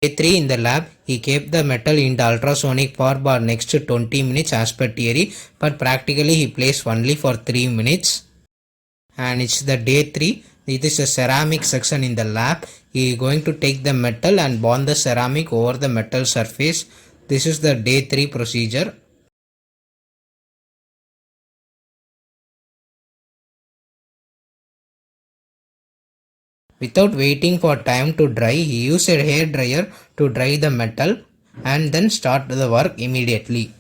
Day 3 in the lab, he kept the metal in the ultrasonic for about next 20 minutes as per theory, but practically he placed only for 3 minutes. And it's the day 3. It is a ceramic section in the lab. He is going to take the metal and bond the ceramic over the metal surface. This is the day 3 procedure. Without waiting for time to dry, he used a hair dryer to dry the metal and then start the work immediately.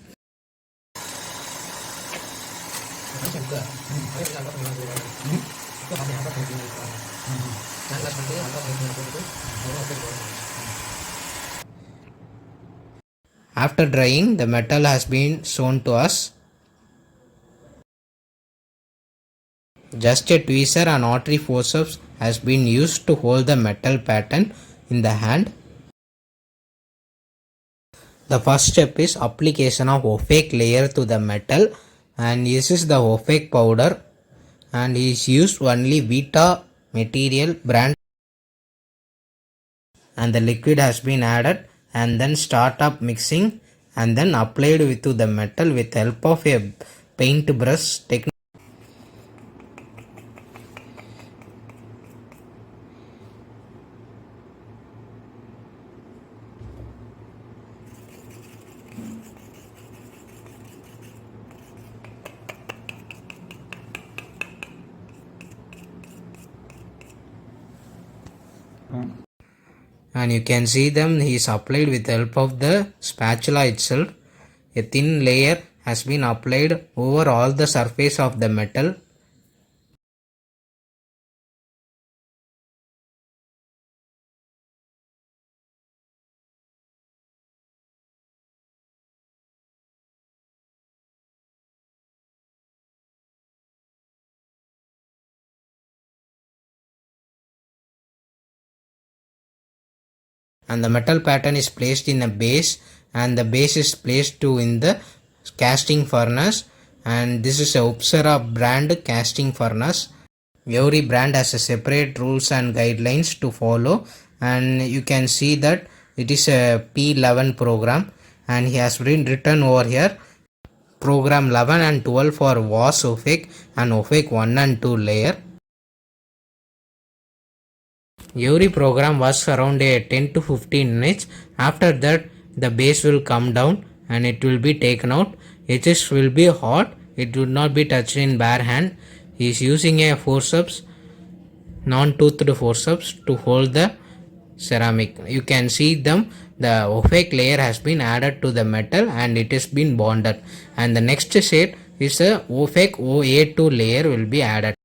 After drying, the metal has been shown to us. Just a tweezer and artery forceps has been used to hold the metal pattern in the hand. The first step is application of opaque layer to the metal, and this is the opaque powder, and is used only Vita material brand, and the liquid has been added and then start up mixing and then applied to the metal with help of a paintbrush technique. And you can see them, he is applied with the help of the spatula itself. A thin layer has been applied over all the surface of the metal. And the metal pattern is placed in a base, and the base is placed in the casting furnace, and this is a Upsara brand casting furnace. Every brand has a separate rules and guidelines to follow, and you can see that it is a P11 program, and he has been written over here program 11 and 12 for was opaque and opaque 1 and 2 layer. Every program was around a 10 to 15 minutes. After that, the base will come down and it will be taken out. Edges will be hot. It would not be touched in bare hand. He is using a forceps, non-toothed forceps, to hold the ceramic. You can see them. The opaque layer has been added to the metal and it has been bonded. And the next shade is a opaque OA2 layer will be added.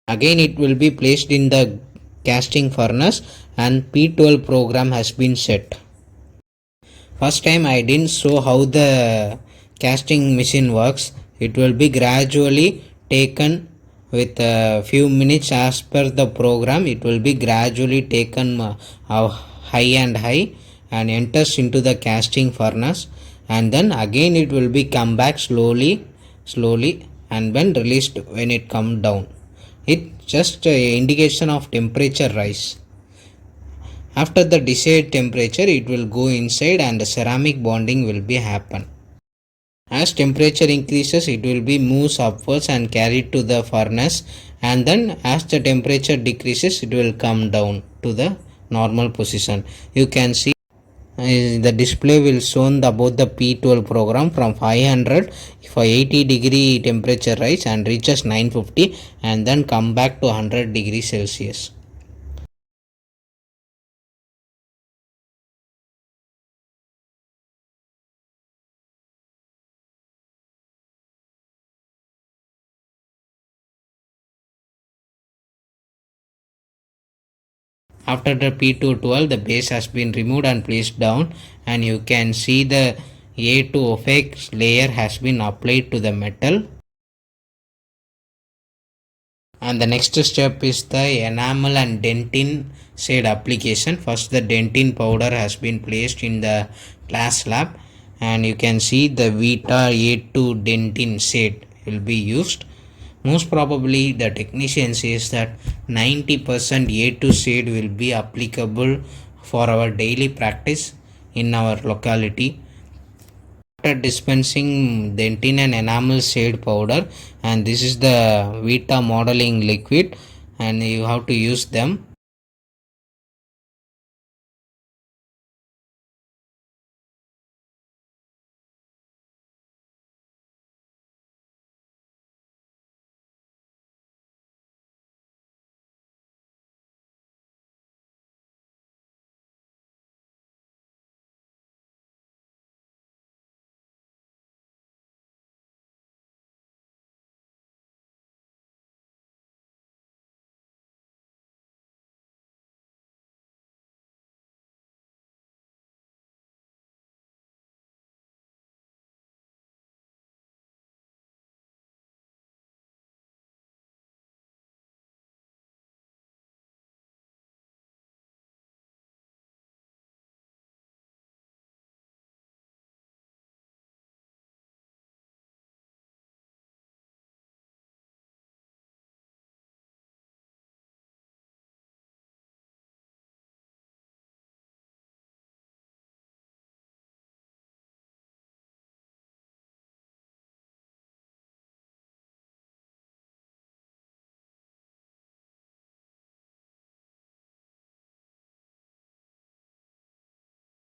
Again it will be placed in the casting furnace and P12 program has been set. First time I didn't show how the casting machine works. It will be gradually taken with a few minutes as per the program. It will be gradually taken high and high and enters into the casting furnace, and then again it will be come back slowly and when released when it come down. It just indication of temperature rise. After the desired temperature, it will go inside and the ceramic bonding will be happen. As temperature increases, it will be moves upwards and carried to the furnace, and then as the temperature decreases, it will come down to the normal position. You can see the display will show about the P12 program from 500 for 80-degree temperature rise and reaches 950 and then come back to 100 degrees Celsius. After the P212, the base has been removed and placed down, and you can see the A2 opaque layer has been applied to the metal. And the next step is the enamel and dentine shade application. First, the dentine powder has been placed in the glass slab, and you can see the Vita A2 dentine shade will be used. Most probably, the technician says that 90% A2 shade will be applicable for our daily practice in our locality. After dispensing dentine and enamel shade powder, and this is the Vita modeling liquid, and you have to use them.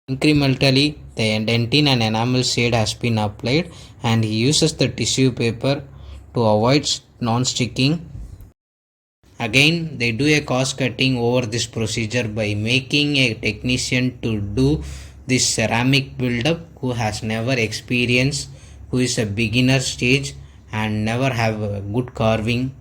Incrementally, the dentine and enamel shade has been applied, and he uses the tissue paper to avoid non-sticking. Again, they do a cost cutting over this procedure by making a technician to do this ceramic buildup who has never experienced, who is a beginner stage and never have a good carving.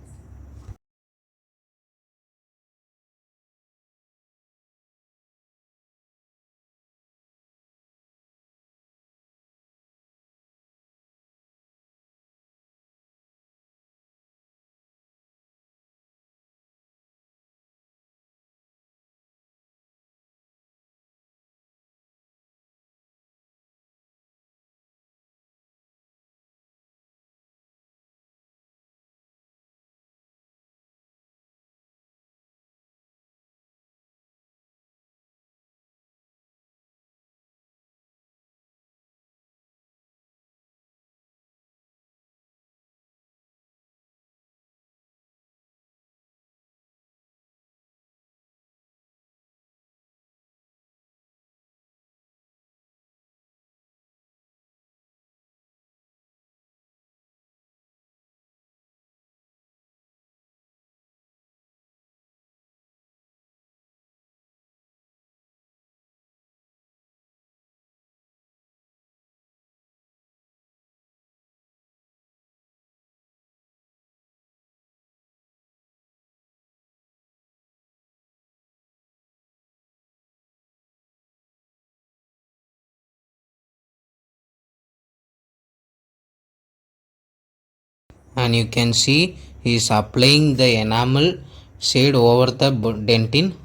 And you can see he is applying the enamel shade over the dentine.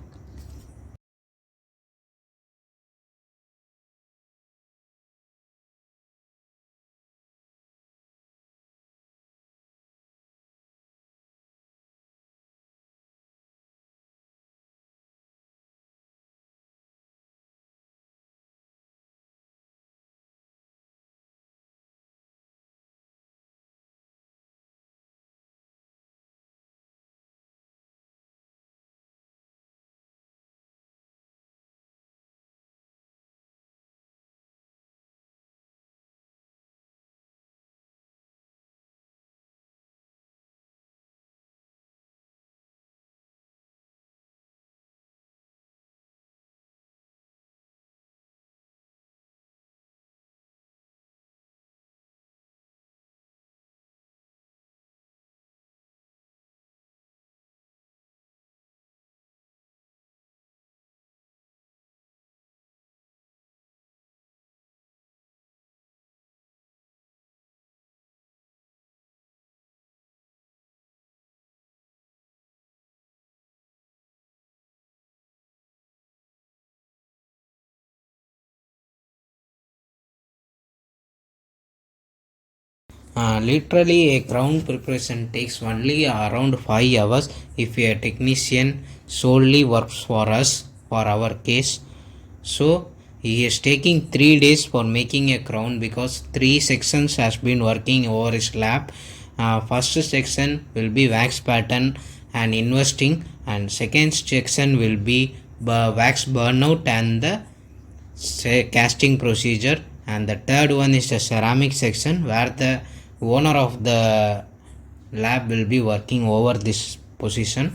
Literally, a crown preparation takes only around 5 hours if a technician solely works for us for our case. So he is taking 3 days for making a crown because 3 sections has been working over his lap. First section will be wax pattern and investing, and second section will be wax burnout and the casting procedure, and the third one is the ceramic section where the owner of the lab will be working over this position.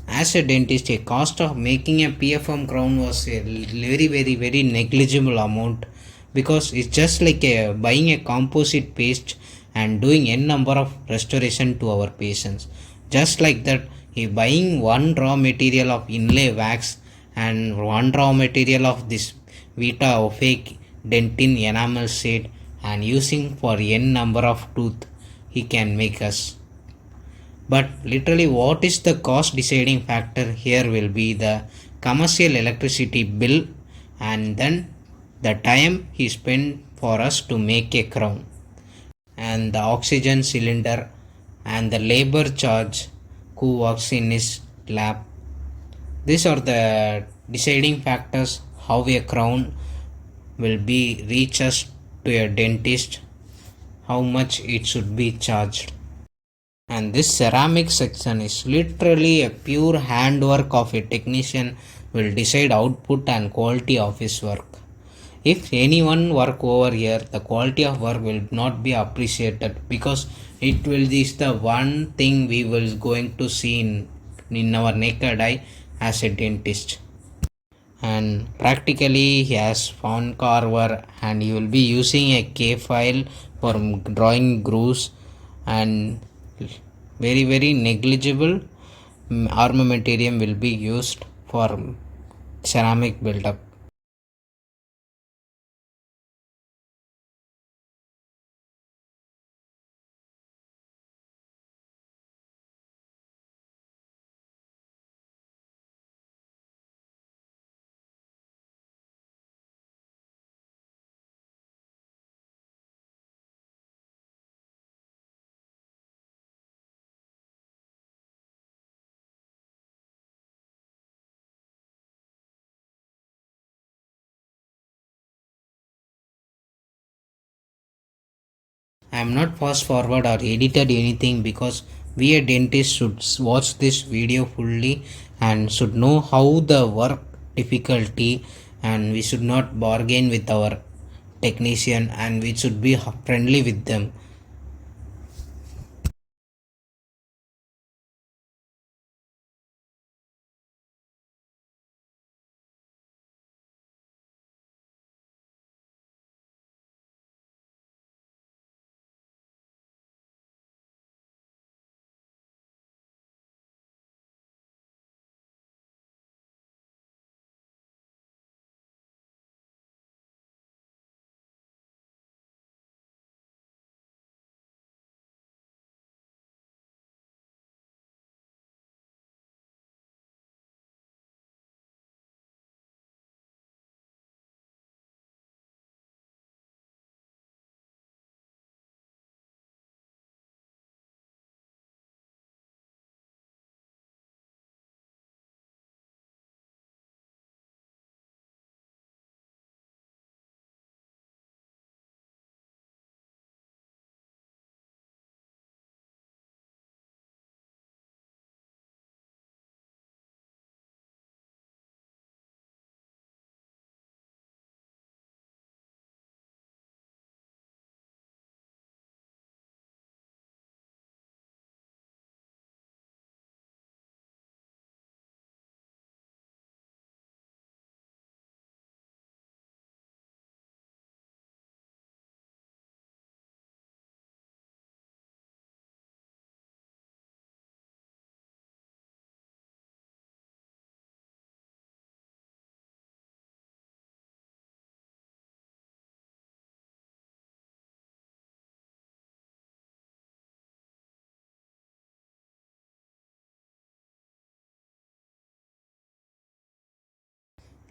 As a dentist, a cost of making a PFM crown was a very negligible amount, because it's just like buying a composite paste and doing n number of restoration to our patients. Just like that, buying one raw material of inlay wax and one raw material of this Vita opaque dentine enamel shade and using for n number of tooth, he can make us. But literally, what is the cost deciding factor here will be the commercial electricity bill, and then the time he spent for us to make a crown, and the oxygen cylinder, and the labor charge who works in his lab. These are the deciding factors how a crown will be reaches to a dentist, how much it should be charged. And this ceramic section is literally a pure handwork of a technician will decide output and quality of his work. If anyone work over here, the quality of work will not be appreciated, because it will is the one thing we will going to see in our naked eye as a dentist. And practically he has font carver, and he will be using a K file for drawing grooves, and very negligible armamentarium will be used for ceramic buildup. I am not fast forward or edited anything, because we a dentist should watch this video fully and should know how the work difficulty, and we should not bargain with our technician, and we should be friendly with them.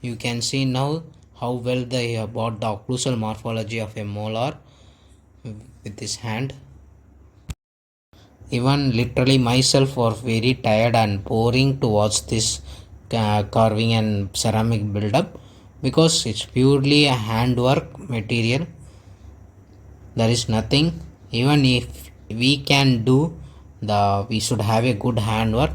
You can see now how well they have bought the occlusal morphology of a molar with his hand. even literally myself was very tired and boring to watch this carving and ceramic build up, because it's purely a handwork material. There is nothing. Even if we can do, we should have a good handwork.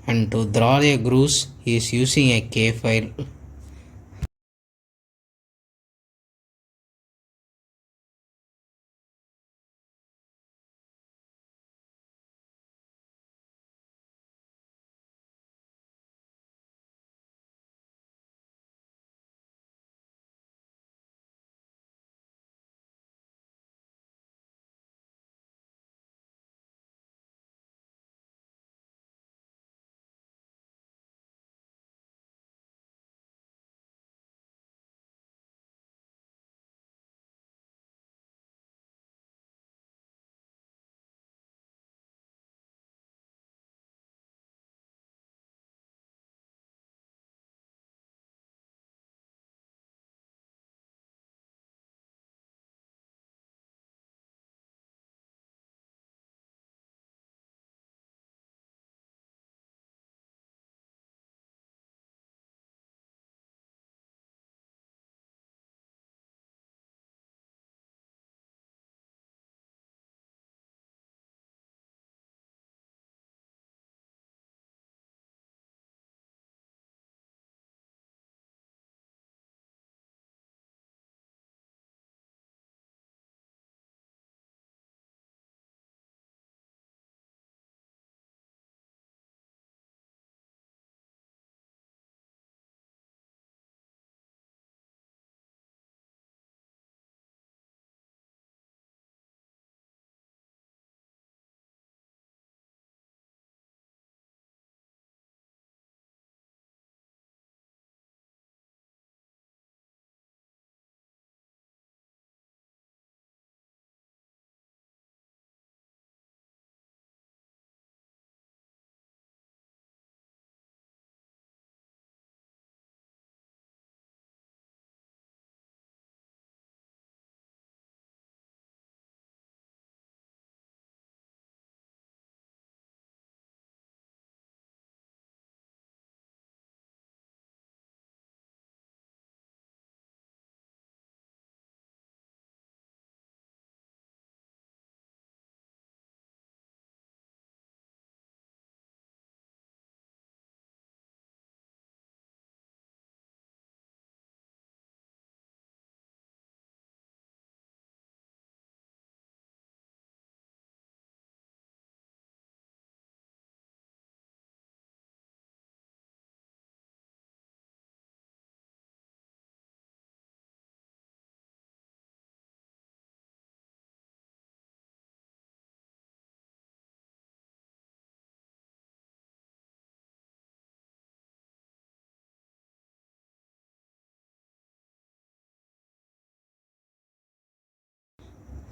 And to draw a grooves, he is using a K file.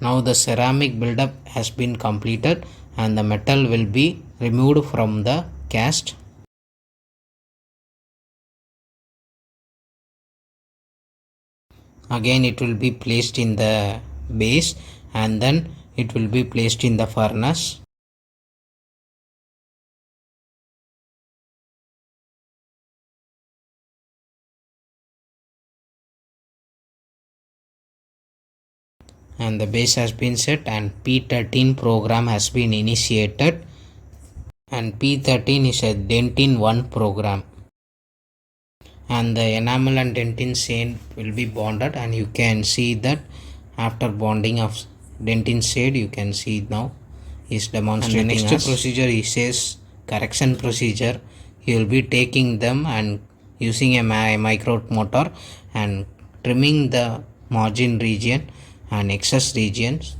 Now the ceramic buildup has been completed and the metal will be removed from the cast. Again it will be placed in the base and then it will be placed in the furnace. And the base has been set and P13 program has been initiated, and P13 is a dentine 1 program, and the enamel and dentine shade will be bonded, and you can see that after bonding of dentine shade you can see now is demonstrating. And the next procedure he says correction procedure. He will be taking them and using a micro motor and trimming the margin region and excess regions.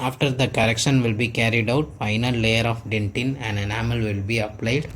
After the correction will be carried out, final layer of dentine and enamel will be applied.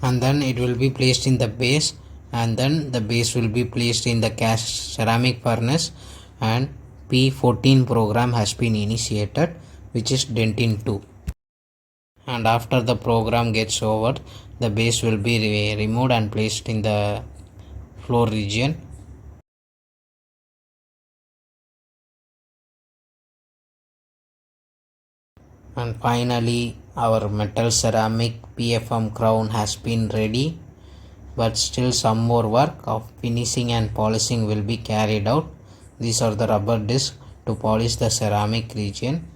and then it will be placed in the base, and then the base will be placed in the cast ceramic furnace, and P14 program has been initiated, which is dentine 2. And after the program gets over, the base will be removed and placed in the floor region. And finally our metal ceramic PFM crown has been ready, but still some more work of finishing and polishing will be carried out. These are the rubber discs to polish the ceramic region.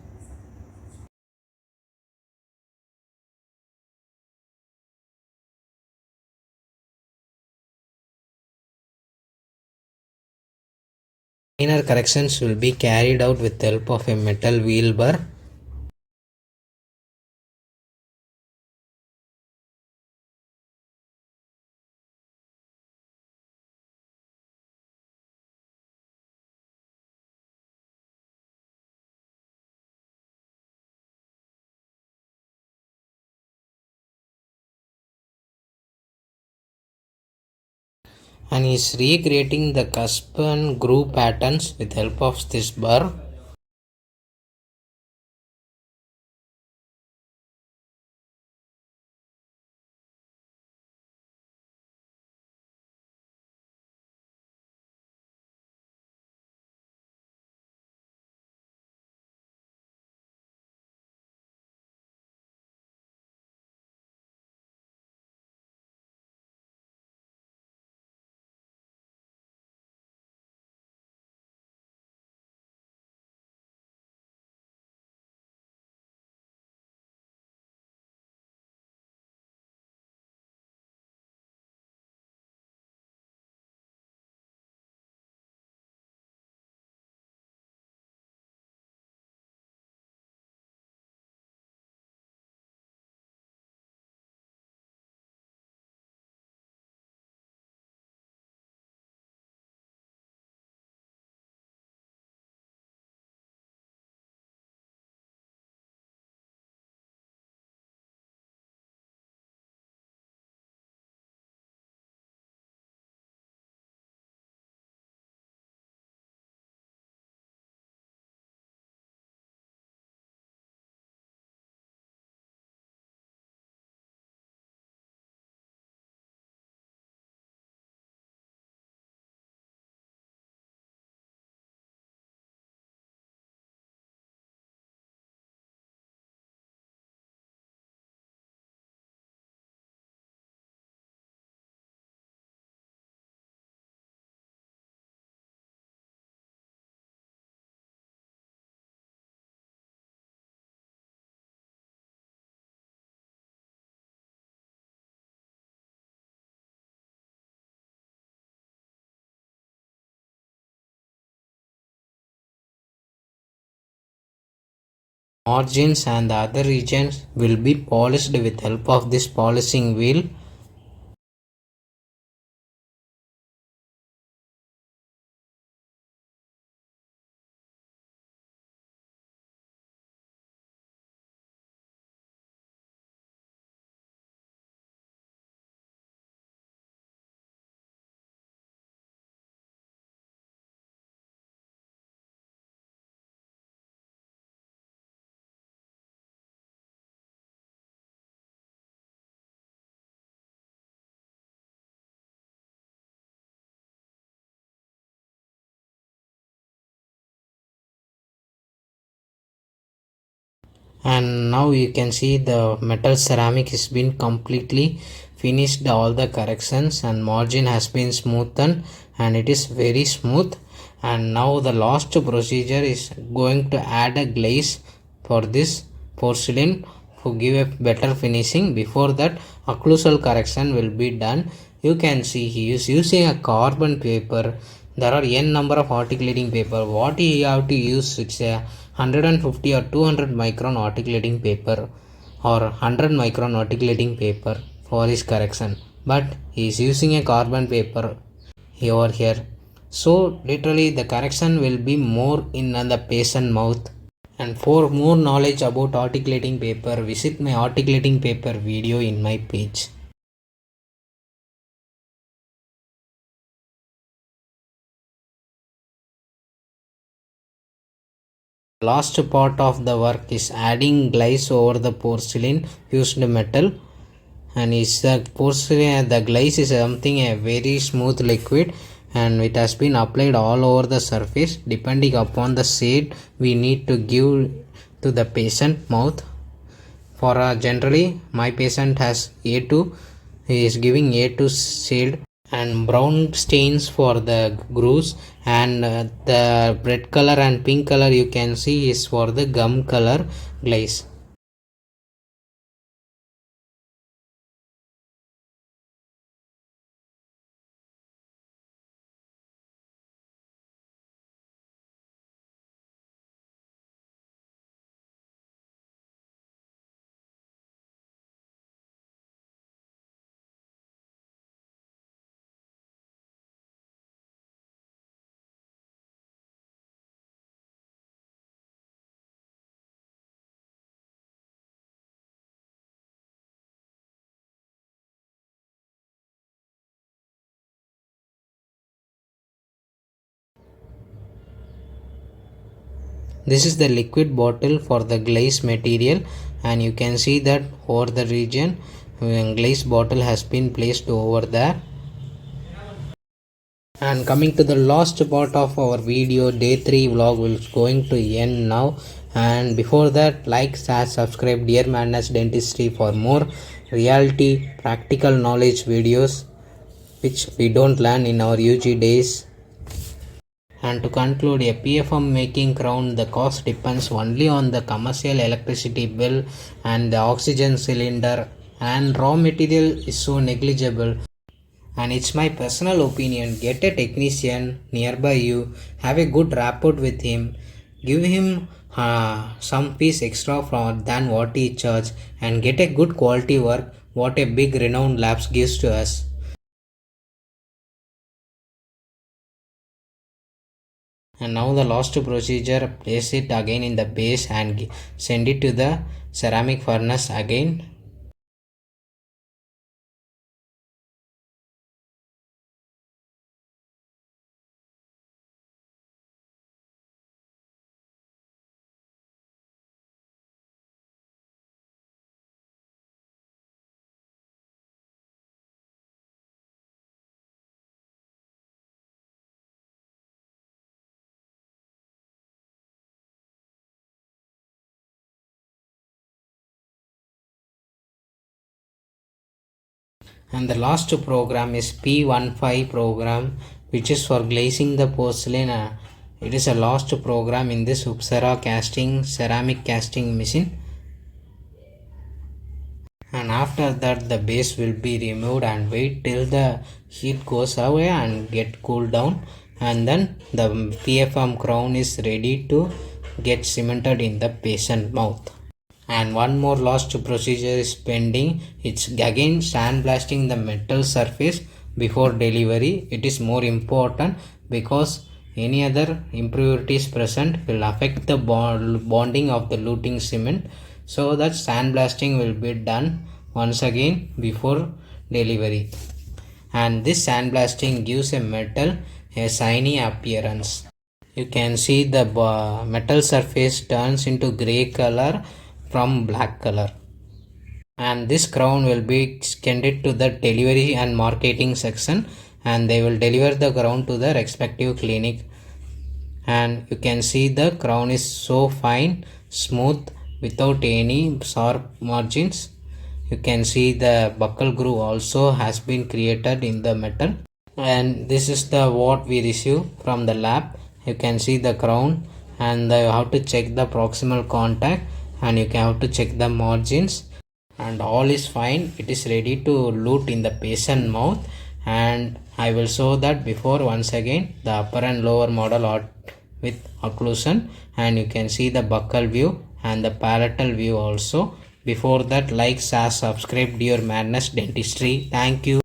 Minor corrections will be carried out with the help of a metal wheel bar. And is recreating the cusp and groove patterns with help of this bar. Margins and the other regions will be polished with help of this polishing wheel. And now you can see the metal ceramic has been completely finished, all the corrections, and margin has been smoothened and it is very smooth. And now the last procedure is going to add a glaze for this porcelain to give a better finishing. Before that, occlusal correction will be done. You can see he is using a carbon paper. There are n number of articulating paper. What you have to use, it's a 150 or 200 micron articulating paper or 100 micron articulating paper for his correction, but he is using a carbon paper over here. So literally the correction will be more in the patient mouth. And for more knowledge about articulating paper, visit my articulating paper video in my page. Last part of the work is adding glaze over the porcelain used metal, and is the porcelain, the glaze is something a very smooth liquid, and it has been applied all over the surface. Depending upon the shade we need to give to the patient mouth. For generally my patient has A2, he is giving A2 shade, and brown stains for the grooves, and the red color and pink color you can see is for the gum color glaze. This is the liquid bottle for the glaze material, and you can see that over the region glaze bottle has been placed over there. And coming to the last part of our video, day 3 vlog will going to end now. And before that, like, share, subscribe Dear Madness Dentistry for more reality practical knowledge videos which we don't learn in our UG days. And to conclude, a PFM making crown, the cost depends only on the commercial electricity bill and the oxygen cylinder, and raw material is so negligible. And it's my personal opinion, get a technician nearby you, have a good rapport with him, give him some piece extra than what he charges, and get a good quality work what a big renowned labs gives to us. And now the last procedure, place it again in the base and send it to the ceramic furnace again. And the last program is P15 program, which is for glazing the porcelain. It is a last program in this Upsara casting ceramic casting machine. And after that the base will be removed and wait till the heat goes away and get cooled down, and then the PFM crown is ready to get cemented in the patient mouth. And one more last procedure is pending. It's again sandblasting the metal surface before delivery. It is more important because any other impurities present will affect the bonding of the luting cement, so that sandblasting will be done once again before delivery. And this sandblasting gives a metal a shiny appearance. You can see the metal surface turns into gray color from black color. And this crown will be sent to the delivery and marketing section, and they will deliver the crown to the respective clinic. And you can see the crown is so fine, smooth, without any sharp margins. You can see the buckle groove also has been created in the metal. And this is the what we receive from the lab. You can see the crown, and you have to check the proximal contact, and you can have to check the margins, and all is fine. It is ready to lute in the patient mouth. And I will show that before once again the upper and lower model with occlusion, and you can see the buccal view and the palatal view also. Before that, like, share, subscribe Dear Madness Dentistry. Thank you.